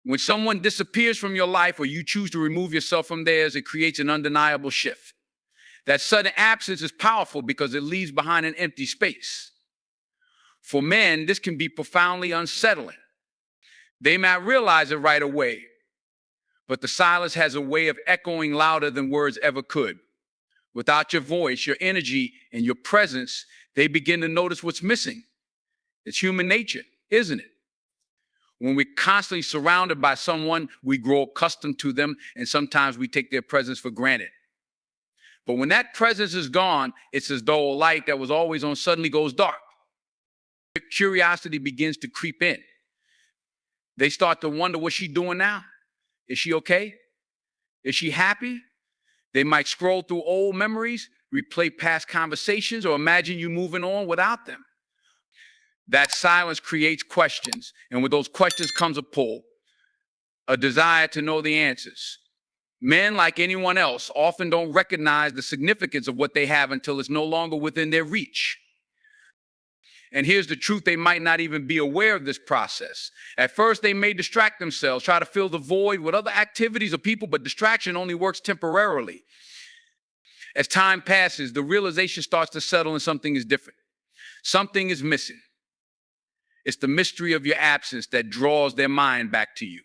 When someone disappears from your life or you choose to remove yourself from theirs, it creates an undeniable shift. That sudden absence is powerful because it leaves behind an empty space. For men, this can be profoundly unsettling. They may not realize it right away, but the silence has a way of echoing louder than words ever could. Without your voice, your energy, and your presence, they begin to notice what's missing. It's human nature, isn't it? When we're constantly surrounded by someone, we grow accustomed to them, and sometimes we take their presence for granted. But when that presence is gone, it's as though a light that was always on suddenly goes dark. Curiosity begins to creep in. They start to wonder, what's she doing now? Is she okay? Is she happy? They might scroll through old memories, replay past conversations, or imagine you moving on without them. That silence creates questions, and with those questions comes a pull, a desire to know the answers. Men, like anyone else, often don't recognize the significance of what they have until it's no longer within their reach. And here's the truth, they might not even be aware of this process. At first, they may distract themselves, try to fill the void with other activities or people, but distraction only works temporarily. As time passes, the realization starts to settle and something is different. Something is missing. It's the mystery of your absence that draws their mind back to you.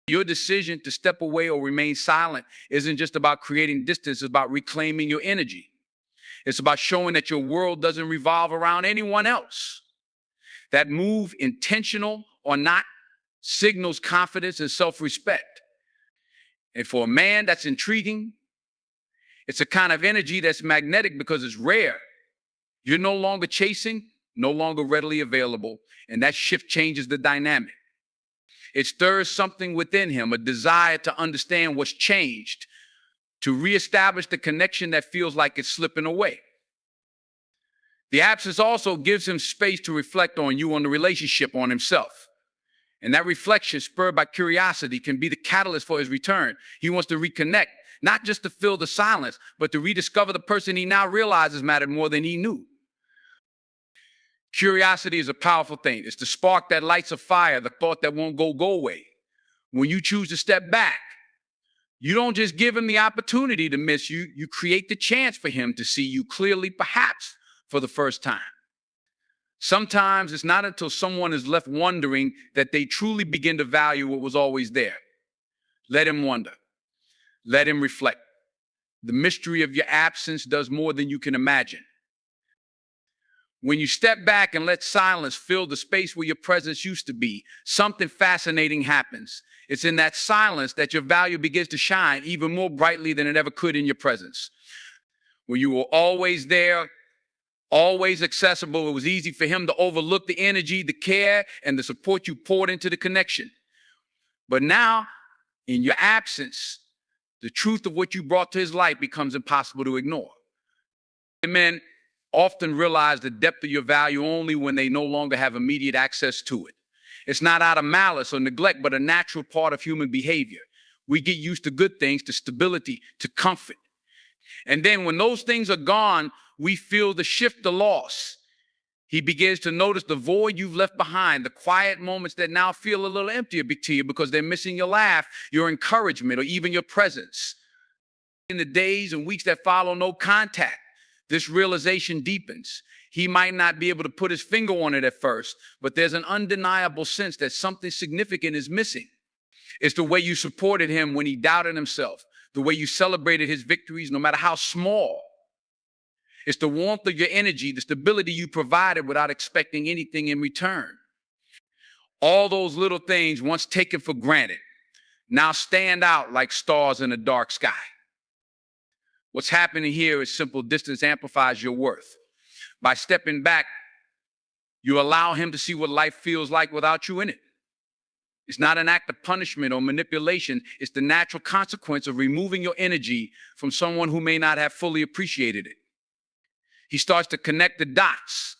Your decision to step away or remain silent isn't just about creating distance, it's about reclaiming your energy. It's about showing that your world doesn't revolve around anyone else. That move, intentional or not, signals confidence and self-respect. And for a man, that's intriguing. It's a kind of energy that's magnetic because it's rare. You're no longer chasing, no longer readily available, and that shift changes the dynamic. It stirs something within him, a desire to understand what's changed, to reestablish the connection that feels like it's slipping away. The absence also gives him space to reflect on you, on the relationship, on himself. And that reflection, spurred by curiosity, can be the catalyst for his return. He wants to reconnect, not just to fill the silence, but to rediscover the person he now realizes mattered more than he knew. Curiosity is a powerful thing. It's the spark that lights a fire, the thought that won't go away. When you choose to step back, you don't just give him the opportunity to miss you, you create the chance for him to see you clearly, perhaps for the first time. Sometimes it's not until someone is left wondering that they truly begin to value what was always there. Let him wonder. Let him reflect. The mystery of your absence does more than you can imagine. When you step back and let silence fill the space where your presence used to be, something fascinating happens. It's in that silence that your value begins to shine even more brightly than it ever could in your presence. When you were always there, always accessible, it was easy for him to overlook the energy, the care, and the support you poured into the connection. But now, in your absence, the truth of what you brought to his life becomes impossible to ignore. Men often realize the depth of your value only when they no longer have immediate access to it. It's not out of malice or neglect, but a natural part of human behavior. We get used to good things, to stability, to comfort. And then when those things are gone, we feel the shift, the loss. He begins to notice the void you've left behind, the quiet moments that now feel a little emptier to you because they're missing your laugh, your encouragement, or even your presence. In the days and weeks that follow no contact, this realization deepens. He might not be able to put his finger on it at first, but there's an undeniable sense that something significant is missing. It's the way you supported him when he doubted himself, the way you celebrated his victories, no matter how small. It's the warmth of your energy, the stability you provided without expecting anything in return. All those little things, once taken for granted, now stand out like stars in a dark sky. What's happening here is simple. Distance amplifies your worth. By stepping back, you allow him to see what life feels like without you in it. It's not an act of punishment or manipulation. It's the natural consequence of removing your energy from someone who may not have fully appreciated it. He starts to connect the dots,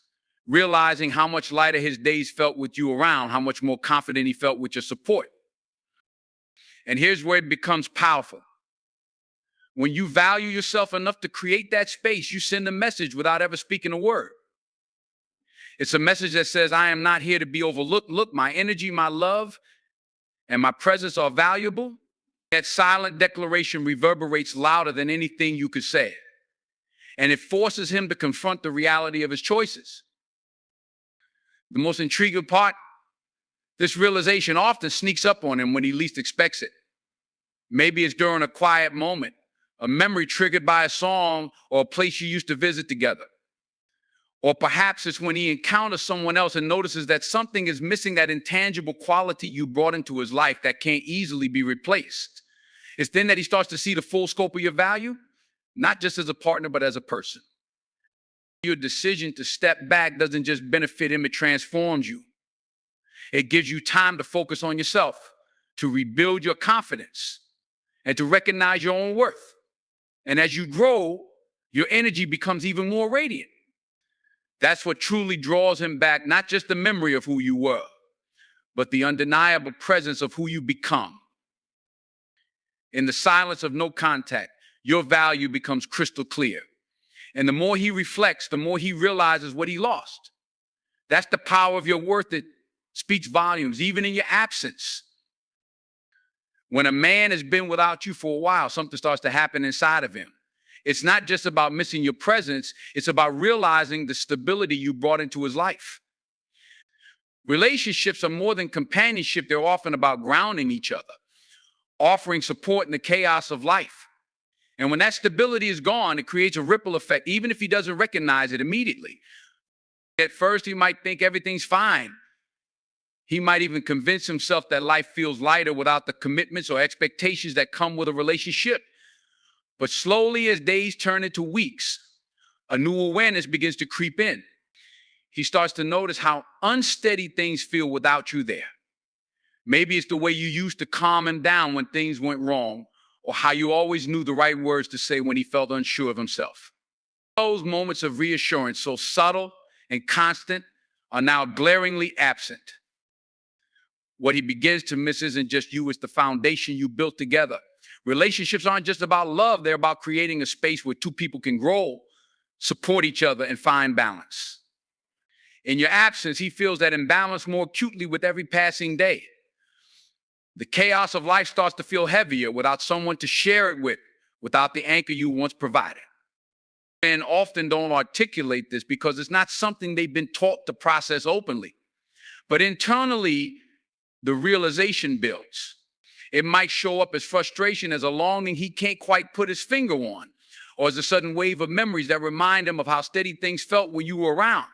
realizing how much lighter his days felt with you around, how much more confident he felt with your support. And here's where it becomes powerful. When you value yourself enough to create that space, you send a message without ever speaking a word. It's a message that says, I am not here to be overlooked. Look, my energy, my love, and my presence are valuable, that silent declaration reverberates louder than anything you could say. And it forces him to confront the reality of his choices. The most intriguing part, this realization often sneaks up on him when he least expects it. Maybe it's during a quiet moment, a memory triggered by a song or a place you used to visit together. Or perhaps it's when he encounters someone else and notices that something is missing, that intangible quality you brought into his life that can't easily be replaced. It's then that he starts to see the full scope of your value, not just as a partner, but as a person. Your decision to step back doesn't just benefit him, it transforms you. It gives you time to focus on yourself, to rebuild your confidence, and to recognize your own worth. And as you grow, your energy becomes even more radiant. That's what truly draws him back, not just the memory of who you were, but the undeniable presence of who you become. In the silence of no contact, your value becomes crystal clear. And the more he reflects, the more he realizes what he lost. That's the power of your worth that speaks volumes, even in your absence. When a man has been without you for a while, something starts to happen inside of him. It's not just about missing your presence, it's about realizing the stability you brought into his life. Relationships are more than companionship, they're often about grounding each other, offering support in the chaos of life. And when that stability is gone, it creates a ripple effect, even if he doesn't recognize it immediately. At first, he might think everything's fine. He might even convince himself that life feels lighter without the commitments or expectations that come with a relationship. But slowly, as days turn into weeks, a new awareness begins to creep in. He starts to notice how unsteady things feel without you there. Maybe it's the way you used to calm him down when things went wrong, or how you always knew the right words to say when he felt unsure of himself. Those moments of reassurance, so subtle and constant, are now glaringly absent. What he begins to miss isn't just you, it's the foundation you built together. Relationships aren't just about love, they're about creating a space where two people can grow, support each other, and find balance. In your absence, he feels that imbalance more acutely with every passing day. The chaos of life starts to feel heavier without someone to share it with, without the anchor you once provided. Men often don't articulate this because it's not something they've been taught to process openly. But internally, the realization builds. It might show up as frustration, as a longing he can't quite put his finger on, or as a sudden wave of memories that remind him of how steady things felt when you were around.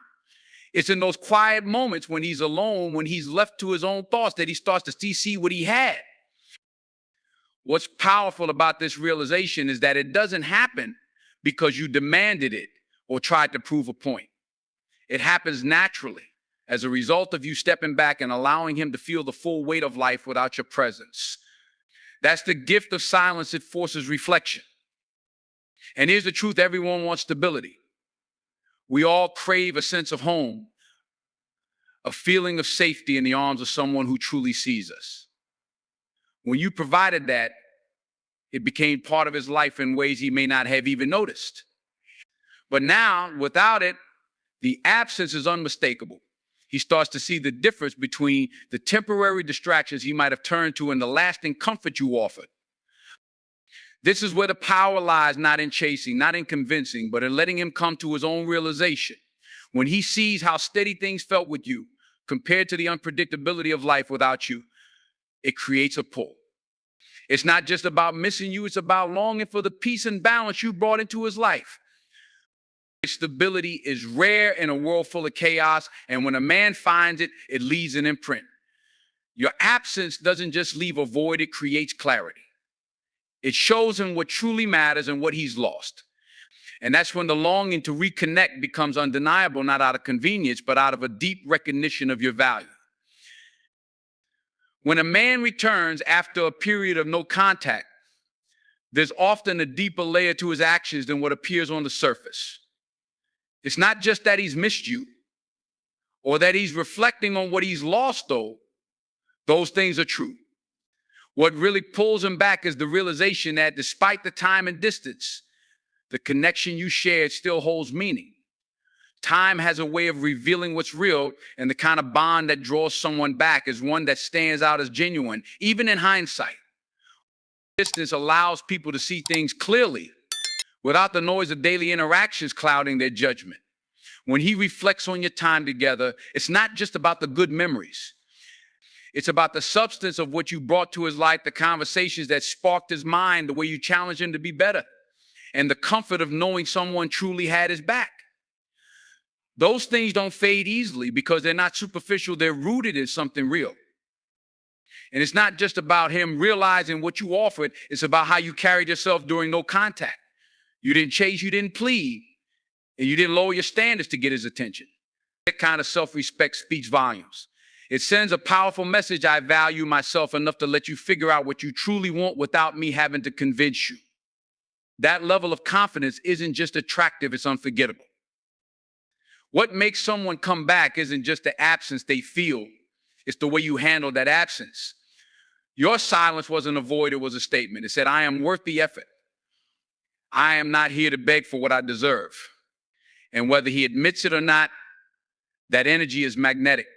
It's in those quiet moments when he's alone, when he's left to his own thoughts, that he starts to see what he had. What's powerful about this realization is that it doesn't happen because you demanded it or tried to prove a point. It happens naturally as a result of you stepping back and allowing him to feel the full weight of life without your presence. That's the gift of silence. It forces reflection. And here's the truth, everyone wants stability. We all crave a sense of home, a feeling of safety in the arms of someone who truly sees us. When you provided that, it became part of his life in ways he may not have even noticed. But now, without it, the absence is unmistakable. He starts to see the difference between the temporary distractions he might have turned to and the lasting comfort you offered. This is where the power lies, not in chasing, not in convincing, but in letting him come to his own realization. When he sees how steady things felt with you compared to the unpredictability of life without you, it creates a pull. It's not just about missing you, it's about longing for the peace and balance you brought into his life. Stability is rare in a world full of chaos, and when a man finds it, it leaves an imprint. Your absence doesn't just leave a void, it creates clarity. It shows him what truly matters and what he's lost. And that's when the longing to reconnect becomes undeniable, not out of convenience, but out of a deep recognition of your value. When a man returns after a period of no contact, there's often a deeper layer to his actions than what appears on the surface. It's not just that he's missed you or that he's reflecting on what he's lost, though. Those things are true. What really pulls him back is the realization that despite the time and distance, the connection you shared still holds meaning. Time has a way of revealing what's real, and the kind of bond that draws someone back is one that stands out as genuine, even in hindsight. Distance allows people to see things clearly without the noise of daily interactions clouding their judgment. When he reflects on your time together, it's not just about the good memories. It's about the substance of what you brought to his life, the conversations that sparked his mind, the way you challenged him to be better, and the comfort of knowing someone truly had his back. Those things don't fade easily because they're not superficial. They're rooted in something real. And it's not just about him realizing what you offered. It's about how you carried yourself during no contact. You didn't chase, you didn't plead, and you didn't lower your standards to get his attention. That kind of self-respect speaks volumes. It sends a powerful message. I value myself enough to let you figure out what you truly want without me having to convince you. That level of confidence isn't just attractive, it's unforgettable. What makes someone come back isn't just the absence they feel, it's the way you handle that absence. Your silence wasn't a void, it was a statement. It said, I am worth the effort. I am not here to beg for what I deserve. And whether he admits it or not, that energy is magnetic.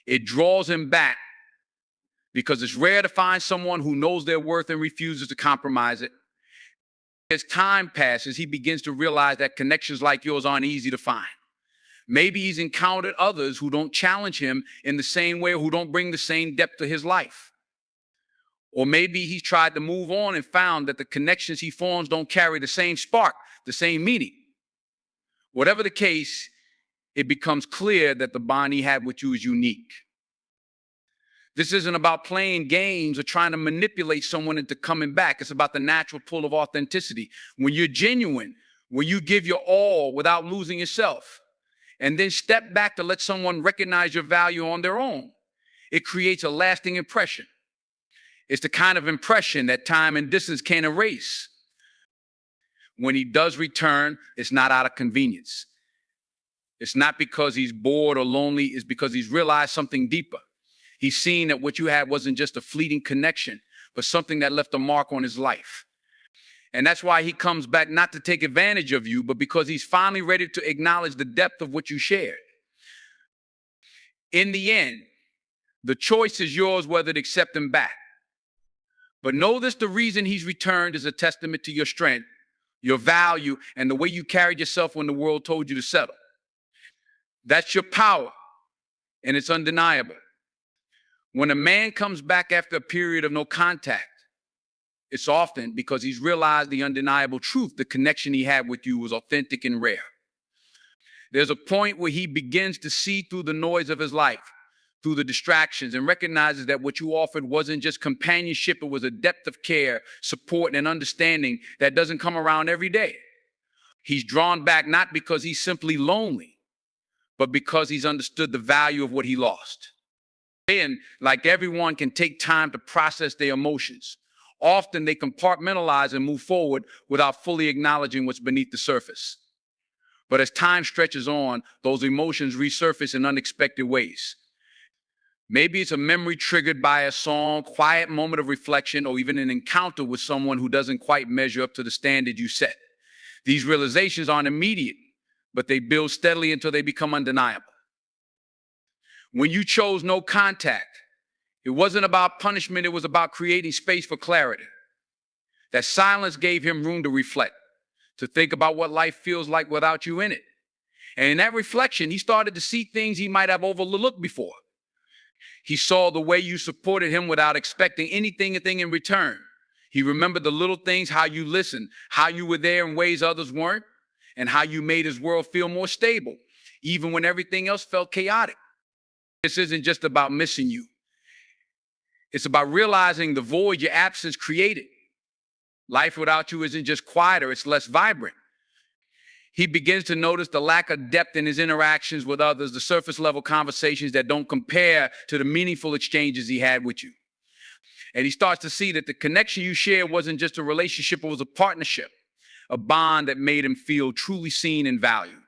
It draws him back because it's rare to find someone who knows their worth and refuses to compromise it. As time passes, he begins to realize that connections like yours aren't easy to find. Maybe he's encountered others who don't challenge him in the same way, or who don't bring the same depth to his life. Or maybe he's tried to move on and found that the connections he forms don't carry the same spark, the same meaning. Whatever the case, it becomes clear that the bond he had with you is unique. This isn't about playing games or trying to manipulate someone into coming back. It's about the natural pull of authenticity. When you're genuine, when you give your all without losing yourself, and then step back to let someone recognize your value on their own, it creates a lasting impression. It's the kind of impression that time and distance can't erase. When he does return, it's not out of convenience. It's not because he's bored or lonely, it's because he's realized something deeper. He's seen that what you had wasn't just a fleeting connection, but something that left a mark on his life. And that's why he comes back, not to take advantage of you, but because he's finally ready to acknowledge the depth of what you shared. In the end, the choice is yours whether to accept him back. But know this, the reason he's returned is a testament to your strength, your value, and the way you carried yourself when the world told you to settle. That's your power, and it's undeniable. When a man comes back after a period of no contact, it's often because he's realized the undeniable truth. The connection he had with you was authentic and rare. There's a point where he begins to see through the noise of his life, through the distractions, and recognizes that what you offered wasn't just companionship, it was a depth of care, support, and understanding that doesn't come around every day. He's drawn back not because he's simply lonely, but because he's understood the value of what he lost. And like everyone can take time to process their emotions. Often they compartmentalize and move forward without fully acknowledging what's beneath the surface. But as time stretches on, those emotions resurface in unexpected ways. Maybe it's a memory triggered by a song, quiet moment of reflection, or even an encounter with someone who doesn't quite measure up to the standard you set. These realizations aren't immediate, but they build steadily until they become undeniable. When you chose no contact, it wasn't about punishment, it was about creating space for clarity. That silence gave him room to reflect, to think about what life feels like without you in it. And in that reflection, he started to see things he might have overlooked before. He saw the way you supported him without expecting anything in return. He remembered the little things, how you listened, how you were there in ways others weren't, and how you made his world feel more stable, even when everything else felt chaotic. This isn't just about missing you. It's about realizing the void your absence created. Life without you isn't just quieter, it's less vibrant. He begins to notice the lack of depth in his interactions with others, the surface level conversations that don't compare to the meaningful exchanges he had with you. And he starts to see that the connection you shared wasn't just a relationship, it was a partnership, a bond that made him feel truly seen and valued.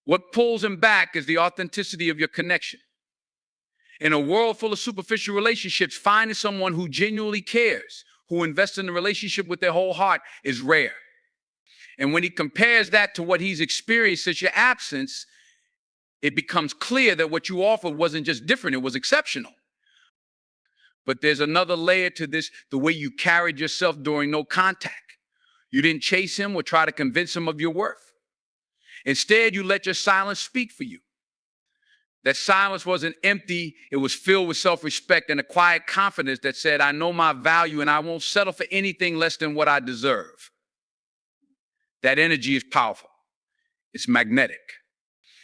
What pulls him back is the authenticity of your connection. In a world full of superficial relationships, finding someone who genuinely cares, who invests in the relationship with their whole heart, is rare. And when he compares that to what he's experienced since your absence, it becomes clear that what you offered wasn't just different, it was exceptional. But there's another layer to this, the way you carried yourself during no contact. You didn't chase him or try to convince him of your worth. Instead, you let your silence speak for you. That silence wasn't empty, it was filled with self-respect and a quiet confidence that said, I know my value and I won't settle for anything less than what I deserve. That energy is powerful. It's magnetic.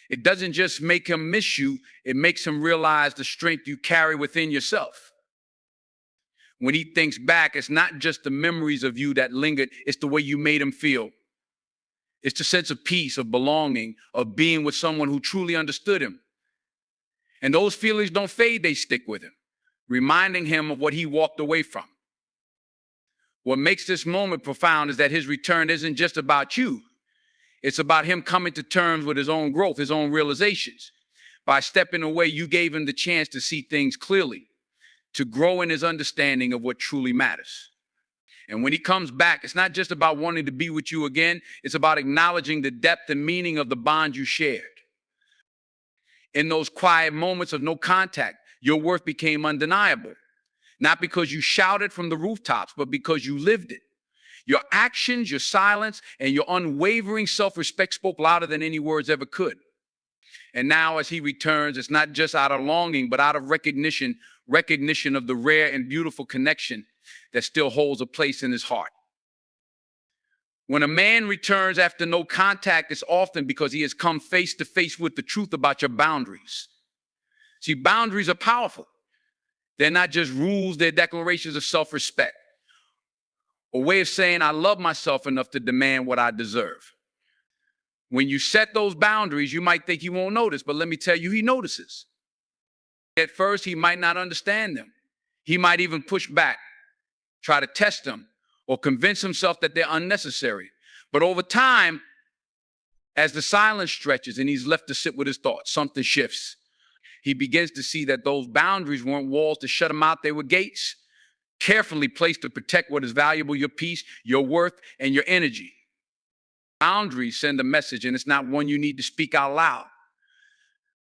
It doesn't just make him miss you, it makes him realize the strength you carry within yourself. When he thinks back, it's not just the memories of you that lingered, it's the way you made him feel. It's the sense of peace, of belonging, of being with someone who truly understood him. And those feelings don't fade, they stick with him, reminding him of what he walked away from. What makes this moment profound is that his return isn't just about you. It's about him coming to terms with his own growth, his own realizations. By stepping away, you gave him the chance to see things clearly, to grow in his understanding of what truly matters. And when he comes back, it's not just about wanting to be with you again, it's about acknowledging the depth and meaning of the bond you shared. In those quiet moments of no contact, your worth became undeniable. Not because you shouted from the rooftops, but because you lived it. Your actions, your silence, and your unwavering self-respect spoke louder than any words ever could. And now as he returns, it's not just out of longing, but out of recognition of the rare and beautiful connection that still holds a place in his heart. When a man returns after no contact, it's often because he has come face to face with the truth about your boundaries. See, boundaries are powerful. They're not just rules, they're declarations of self-respect. A way of saying, I love myself enough to demand what I deserve. When you set those boundaries, you might think he won't notice, but let me tell you, he notices. At first, he might not understand them. He might even push back, try to test them, or convince himself that they're unnecessary. But over time, as the silence stretches and he's left to sit with his thoughts, something shifts. He begins to see that those boundaries weren't walls to shut him out, they were gates, carefully placed to protect what is valuable, your peace, your worth, and your energy. Boundaries send a message, and it's not one you need to speak out loud.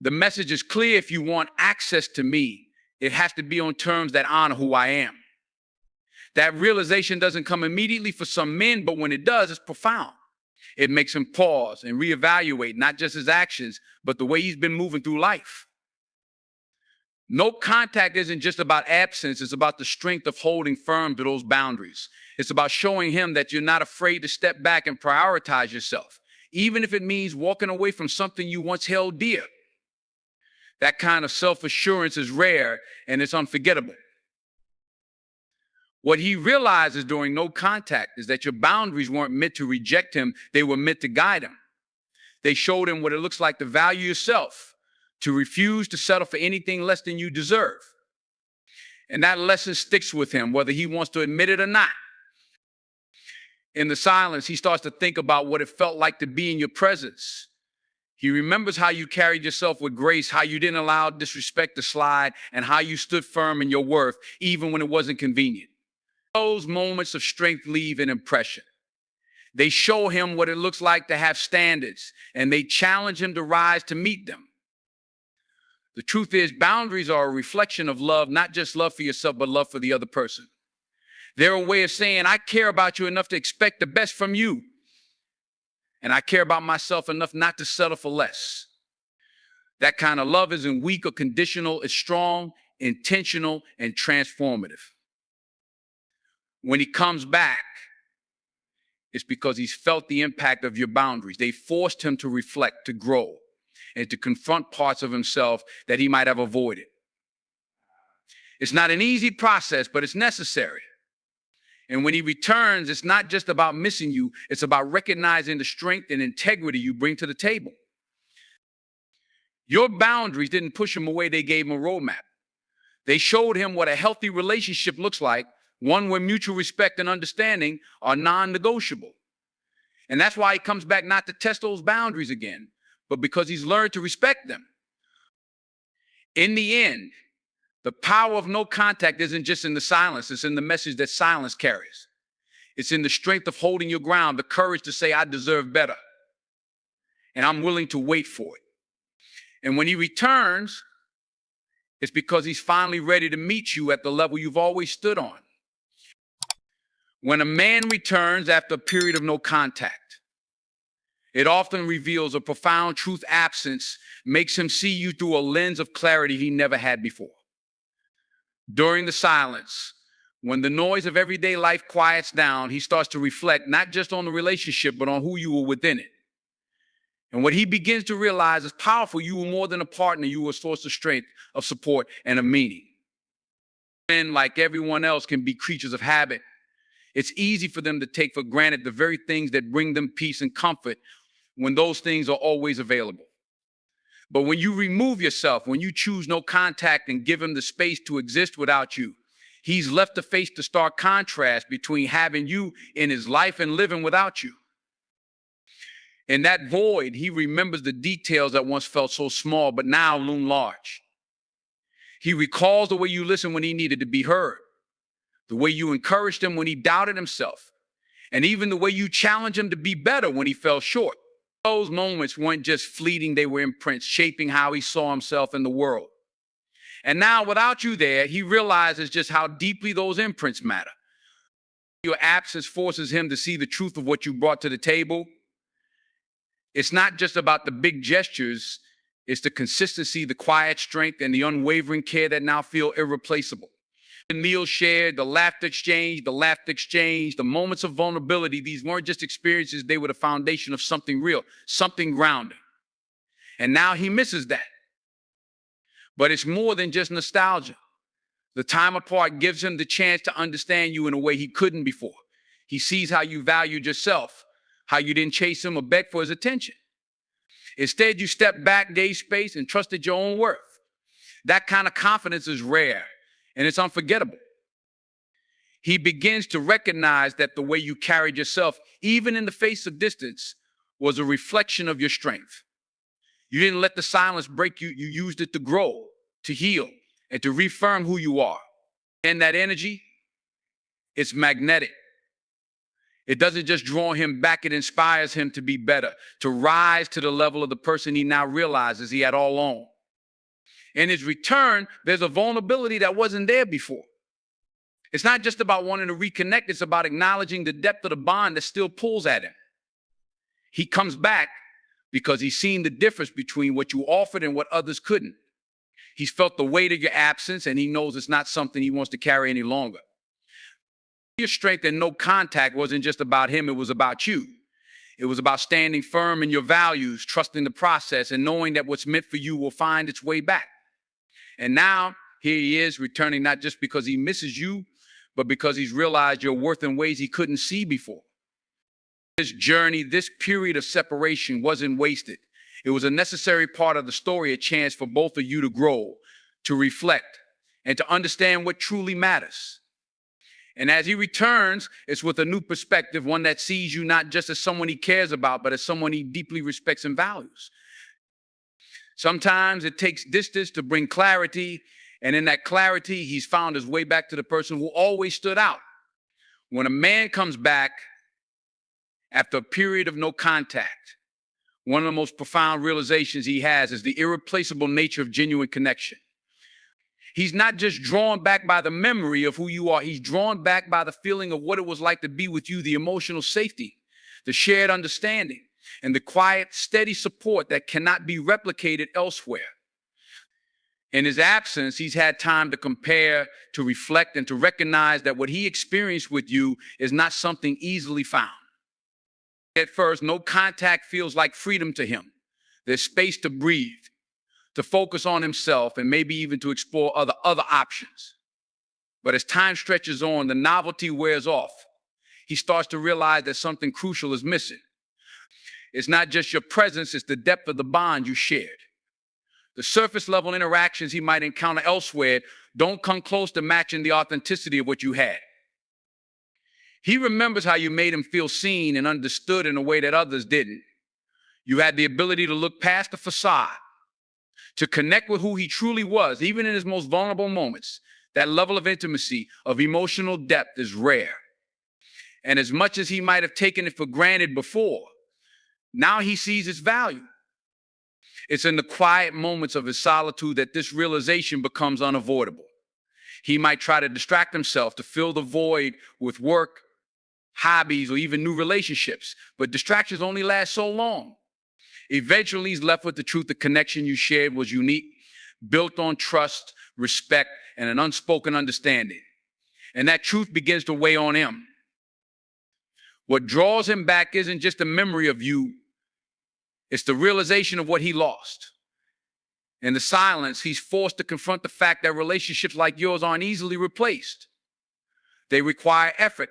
The message is clear: if you want access to me, it has to be on terms that honor who I am. That realization doesn't come immediately for some men, but when it does, it's profound. It makes him pause and reevaluate not just his actions, but the way he's been moving through life. No contact isn't just about absence, it's about the strength of holding firm to those boundaries. It's about showing him that you're not afraid to step back and prioritize yourself, even if it means walking away from something you once held dear. That kind of self-assurance is rare and it's unforgettable. What he realizes during no contact is that your boundaries weren't meant to reject him, they were meant to guide him. They showed him what it looks like to value yourself, to refuse to settle for anything less than you deserve. And that lesson sticks with him, whether he wants to admit it or not. In the silence, he starts to think about what it felt like to be in your presence. He remembers how you carried yourself with grace, how you didn't allow disrespect to slide, and how you stood firm in your worth, even when it wasn't convenient. Those moments of strength leave an impression. They show him what it looks like to have standards, and they challenge him to rise to meet them. The truth is, boundaries are a reflection of love, not just love for yourself, but love for the other person. They're a way of saying, I care about you enough to expect the best from you, and I care about myself enough not to settle for less. That kind of love isn't weak or conditional, it's strong, intentional, and transformative. When he comes back, it's because he's felt the impact of your boundaries. They forced him to reflect, to grow, and to confront parts of himself that he might have avoided. It's not an easy process, but it's necessary. And when he returns, it's not just about missing you, it's about recognizing the strength and integrity you bring to the table. Your boundaries didn't push him away, they gave him a roadmap. They showed him what a healthy relationship looks like, one where mutual respect and understanding are non-negotiable. And that's why he comes back not to test those boundaries again, but because he's learned to respect them. In the end, the power of no contact isn't just in the silence, it's in the message that silence carries. It's in the strength of holding your ground, the courage to say, I deserve better, and I'm willing to wait for it. And when he returns, it's because he's finally ready to meet you at the level you've always stood on. When a man returns after a period of no contact, it often reveals a profound truth absence, makes him see you through a lens of clarity he never had before. During the silence, when the noise of everyday life quiets down, he starts to reflect not just on the relationship, but on who you were within it. And what he begins to realize is powerful. You were more than a partner. You were a source of strength, of support, and of meaning. Men, like everyone else, can be creatures of habit. It's easy for them to take for granted the very things that bring them peace and comfort when those things are always available. But when you remove yourself, when you choose no contact and give him the space to exist without you, he's left to face the stark contrast between having you in his life and living without you. In that void, he remembers the details that once felt so small, but now loom large. He recalls the way you listened when he needed to be heard, the way you encouraged him when he doubted himself, and even the way you challenged him to be better when he fell short. Those moments weren't just fleeting, they were imprints, shaping how he saw himself in the world. And now, without you there, he realizes just how deeply those imprints matter. Your absence forces him to see the truth of what you brought to the table. It's not just about the big gestures, it's the consistency, the quiet strength, and the unwavering care that now feel irreplaceable. The meals shared, the laughter exchange, the moments of vulnerability, these weren't just experiences, they were the foundation of something real, something grounding. And now he misses that. But it's more than just nostalgia. The time apart gives him the chance to understand you in a way he couldn't before. He sees how you valued yourself, how you didn't chase him or beg for his attention. Instead, you stepped back, gave space, and trusted your own worth. That kind of confidence is rare, and it's unforgettable. He begins to recognize that the way you carried yourself, even in the face of distance, was a reflection of your strength. You didn't let the silence break you. You used it to grow, to heal, and to reaffirm who you are. And that energy, it's magnetic. It doesn't just draw him back, it inspires him to be better, to rise to the level of the person he now realizes he had all along. In his return, there's a vulnerability that wasn't there before. It's not just about wanting to reconnect, it's about acknowledging the depth of the bond that still pulls at him. He comes back because he's seen the difference between what you offered and what others couldn't. He's felt the weight of your absence, and he knows it's not something he wants to carry any longer. Your strength and no contact wasn't just about him, it was about you. It was about standing firm in your values, trusting the process, and knowing that what's meant for you will find its way back. And now, here he is, returning not just because he misses you, but because he's realized your worth in ways he couldn't see before. This journey, this period of separation wasn't wasted. It was a necessary part of the story, a chance for both of you to grow, to reflect, and to understand what truly matters. And as he returns, it's with a new perspective, one that sees you not just as someone he cares about, but as someone he deeply respects and values. Sometimes it takes distance to bring clarity, and in that clarity, he's found his way back to the person who always stood out. When a man comes back after a period of no contact, one of the most profound realizations he has is the irreplaceable nature of genuine connection. He's not just drawn back by the memory of who you are. He's drawn back by the feeling of what it was like to be with you, the emotional safety, the shared understanding, and the quiet, steady support that cannot be replicated elsewhere. In his absence, he's had time to compare, to reflect, and to recognize that what he experienced with you is not something easily found. At first, no contact feels like freedom to him. There's space to breathe, to focus on himself, and maybe even to explore other options. But as time stretches on, the novelty wears off. He starts to realize that something crucial is missing. It's not just your presence, it's the depth of the bond you shared. The surface level interactions he might encounter elsewhere don't come close to matching the authenticity of what you had. He remembers how you made him feel seen and understood in a way that others didn't. You had the ability to look past the facade, to connect with who he truly was, even in his most vulnerable moments. That level of intimacy, of emotional depth is rare. And as much as he might have taken it for granted before, now he sees its value. It's in the quiet moments of his solitude that this realization becomes unavoidable. He might try to distract himself to fill the void with work, hobbies, or even new relationships, but distractions only last so long. Eventually, he's left with the truth the connection you shared was unique, built on trust, respect, and an unspoken understanding. And that truth begins to weigh on him. What draws him back isn't just a memory of you, it's the realization of what he lost. In the silence, he's forced to confront the fact that relationships like yours aren't easily replaced. They require effort,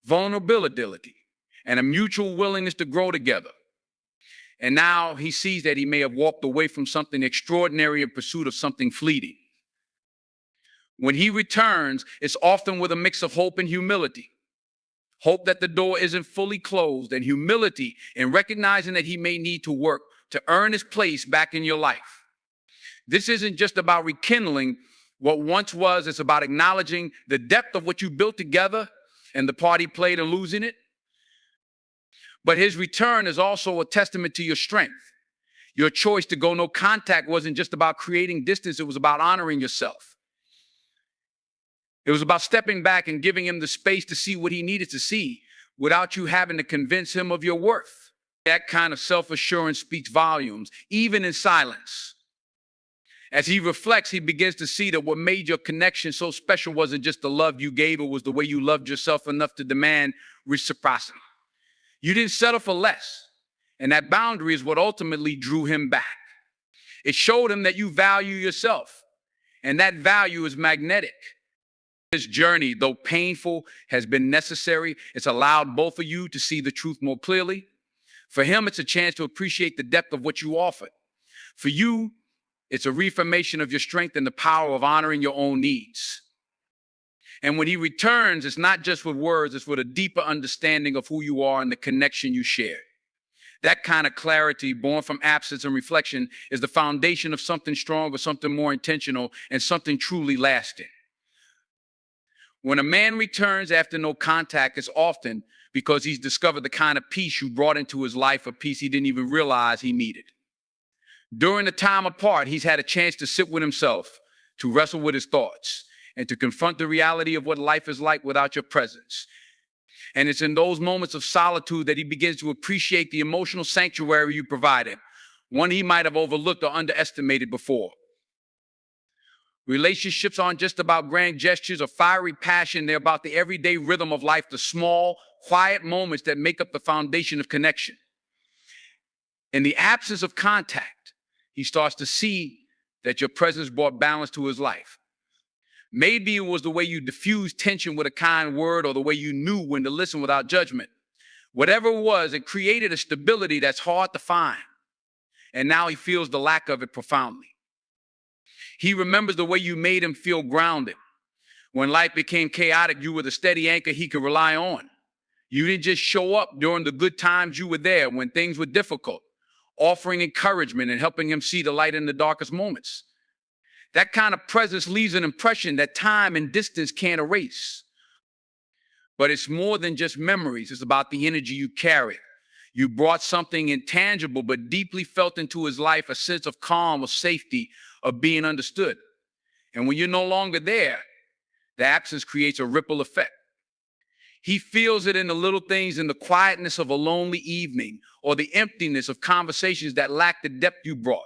vulnerability, and a mutual willingness to grow together. And now he sees that he may have walked away from something extraordinary in pursuit of something fleeting. When he returns, it's often with a mix of hope and humility. Hope that the door isn't fully closed, and humility in recognizing that he may need to work to earn his place back in your life. This isn't just about rekindling what once was, it's about acknowledging the depth of what you built together and the part he played in losing it. But his return is also a testament to your strength. Your choice to go no contact wasn't just about creating distance, it was about honoring yourself. It was about stepping back and giving him the space to see what he needed to see without you having to convince him of your worth. That kind of self-assurance speaks volumes, even in silence. As he reflects, he begins to see that what made your connection so special wasn't just the love you gave, it was the way you loved yourself enough to demand reciprocity. You didn't settle for less, and that boundary is what ultimately drew him back. It showed him that you value yourself, and that value is magnetic. This journey, though painful, has been necessary. It's allowed both of you to see the truth more clearly. For him, it's a chance to appreciate the depth of what you offered. For you, it's a reaffirmation of your strength and the power of honoring your own needs. And when he returns, it's not just with words, it's with a deeper understanding of who you are and the connection you shared. That kind of clarity, born from absence and reflection, is the foundation of something stronger, something more intentional, and something truly lasting. When a man returns after no contact, it's often because he's discovered the kind of peace you brought into his life, a peace he didn't even realize he needed. During the time apart, he's had a chance to sit with himself, to wrestle with his thoughts, and to confront the reality of what life is like without your presence. And it's in those moments of solitude that he begins to appreciate the emotional sanctuary you provided, one he might have overlooked or underestimated before. Relationships aren't just about grand gestures or fiery passion. They're about the everyday rhythm of life, the small, quiet moments that make up the foundation of connection. In the absence of contact, he starts to see that your presence brought balance to his life. Maybe it was the way you diffused tension with a kind word or the way you knew when to listen without judgment. Whatever it was, it created a stability that's hard to find. And now he feels the lack of it profoundly. He remembers the way you made him feel grounded. When life became chaotic, you were the steady anchor he could rely on. You didn't just show up during the good times, you were there when things were difficult, offering encouragement and helping him see the light in the darkest moments. That kind of presence leaves an impression that time and distance can't erase. But it's more than just memories. It's about the energy you carry. You brought something intangible but deeply felt into his life, a sense of calm, of safety, of being understood. And when you're no longer there, the absence creates a ripple effect. He feels it in the little things, in the quietness of a lonely evening, or the emptiness of conversations that lack the depth you brought.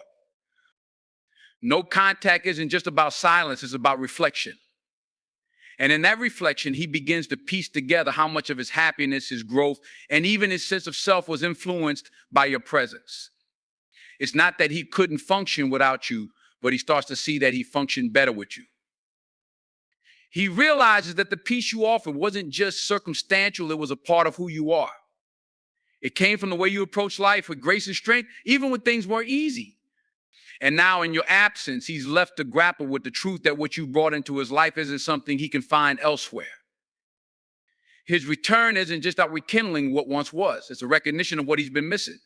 No contact isn't just about silence, it's about reflection. And in that reflection, he begins to piece together how much of his happiness, his growth, and even his sense of self was influenced by your presence. It's not that he couldn't function without you, but he starts to see that he functioned better with you. He realizes that the peace you offered wasn't just circumstantial, it was a part of who you are. It came from the way you approach life with grace and strength, even when things weren't easy. And now in your absence, he's left to grapple with the truth that what you brought into his life isn't something he can find elsewhere. His return isn't just about rekindling what once was. It's a recognition of what he's been missing.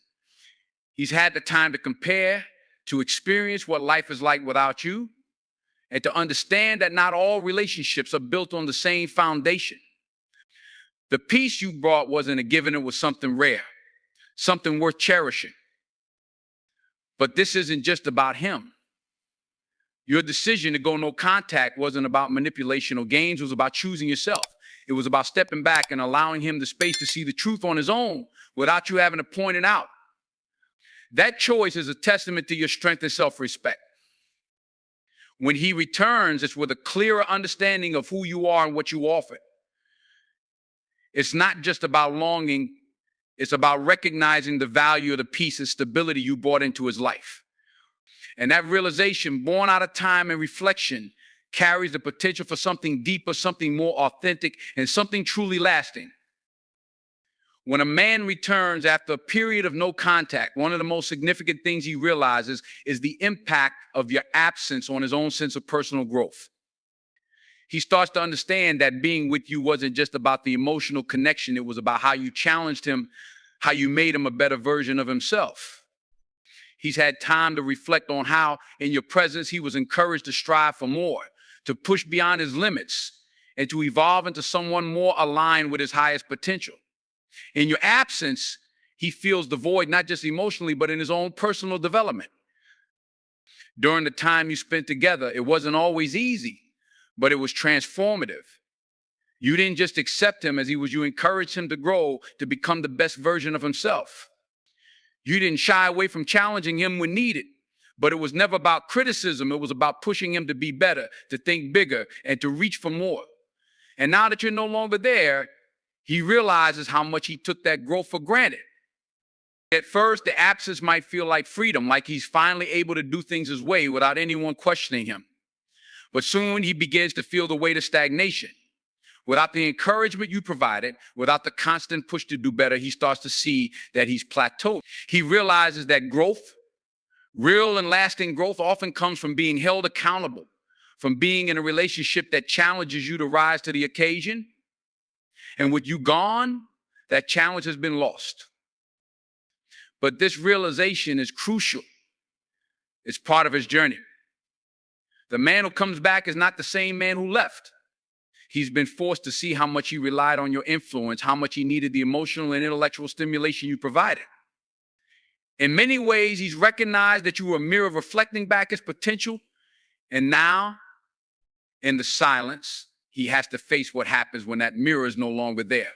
He's had the time to compare, to experience what life is like without you, and to understand that not all relationships are built on the same foundation. The peace you brought wasn't a given, it was something rare, something worth cherishing. But this isn't just about him. Your decision to go no contact wasn't about manipulation or gains, it was about choosing yourself. It was about stepping back and allowing him the space to see the truth on his own without you having to point it out. That choice is a testament to your strength and self-respect. When he returns, it's with a clearer understanding of who you are and what you offer. It's not just about longing, it's about recognizing the value of the peace and stability you brought into his life. And that realization, born out of time and reflection, carries the potential for something deeper, something more authentic, and something truly lasting. When a man returns after a period of no contact, one of the most significant things he realizes is the impact of your absence on his own sense of personal growth. He starts to understand that being with you wasn't just about the emotional connection, it was about how you challenged him, how you made him a better version of himself. He's had time to reflect on how, in your presence, he was encouraged to strive for more, to push beyond his limits, and to evolve into someone more aligned with his highest potential. In your absence, he feels the void, not just emotionally, but in his own personal development. During the time you spent together, it wasn't always easy, but it was transformative. You didn't just accept him as he was, you encouraged him to grow, to become the best version of himself. You didn't shy away from challenging him when needed, but it was never about criticism. It was about pushing him to be better, to think bigger, and to reach for more. And now that you're no longer there, he realizes how much he took that growth for granted. At first, the absence might feel like freedom, like he's finally able to do things his way without anyone questioning him. But soon he begins to feel the weight of stagnation. Without the encouragement you provided, without the constant push to do better, he starts to see that he's plateaued. He realizes that growth, real and lasting growth, often comes from being held accountable, from being in a relationship that challenges you to rise to the occasion. And with you gone, that challenge has been lost. But this realization is crucial. It's part of his journey. The man who comes back is not the same man who left. He's been forced to see how much he relied on your influence, how much he needed the emotional and intellectual stimulation you provided. In many ways, he's recognized that you were a mirror reflecting back his potential. And now, in the silence, he has to face what happens when that mirror is no longer there.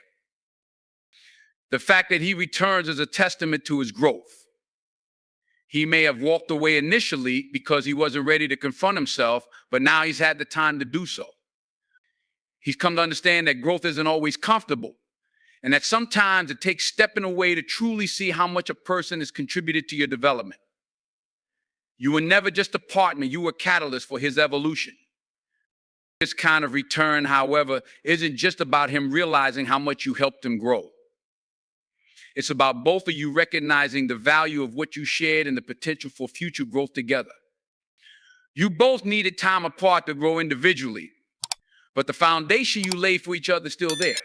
The fact that he returns is a testament to his growth. He may have walked away initially because he wasn't ready to confront himself, but now he's had the time to do so. He's come to understand that growth isn't always comfortable, and that sometimes it takes stepping away to truly see how much a person has contributed to your development. You were never just a partner, you were a catalyst for his evolution. This kind of return, however, isn't just about him realizing how much you helped him grow. It's about both of you recognizing the value of what you shared and the potential for future growth together. You both needed time apart to grow individually, but the foundation you laid for each other is still there.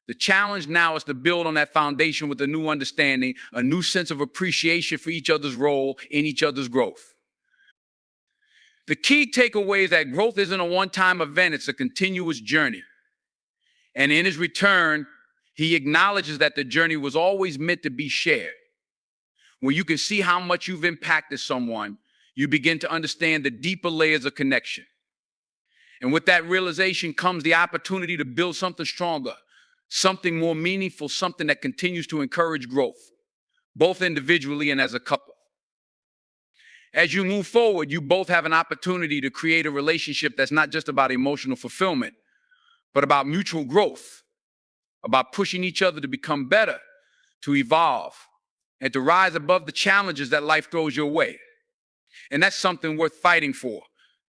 The challenge now is to build on that foundation with a new understanding, a new sense of appreciation for each other's role in each other's growth. The key takeaway is that growth isn't a one-time event, it's a continuous journey. And in his return, he acknowledges that the journey was always meant to be shared. When you can see how much you've impacted someone, you begin to understand the deeper layers of connection. And with that realization comes the opportunity to build something stronger, something more meaningful, something that continues to encourage growth, both individually and as a couple. As you move forward, you both have an opportunity to create a relationship that's not just about emotional fulfillment, but about mutual growth, about pushing each other to become better, to evolve, and to rise above the challenges that life throws your way. And that's something worth fighting for.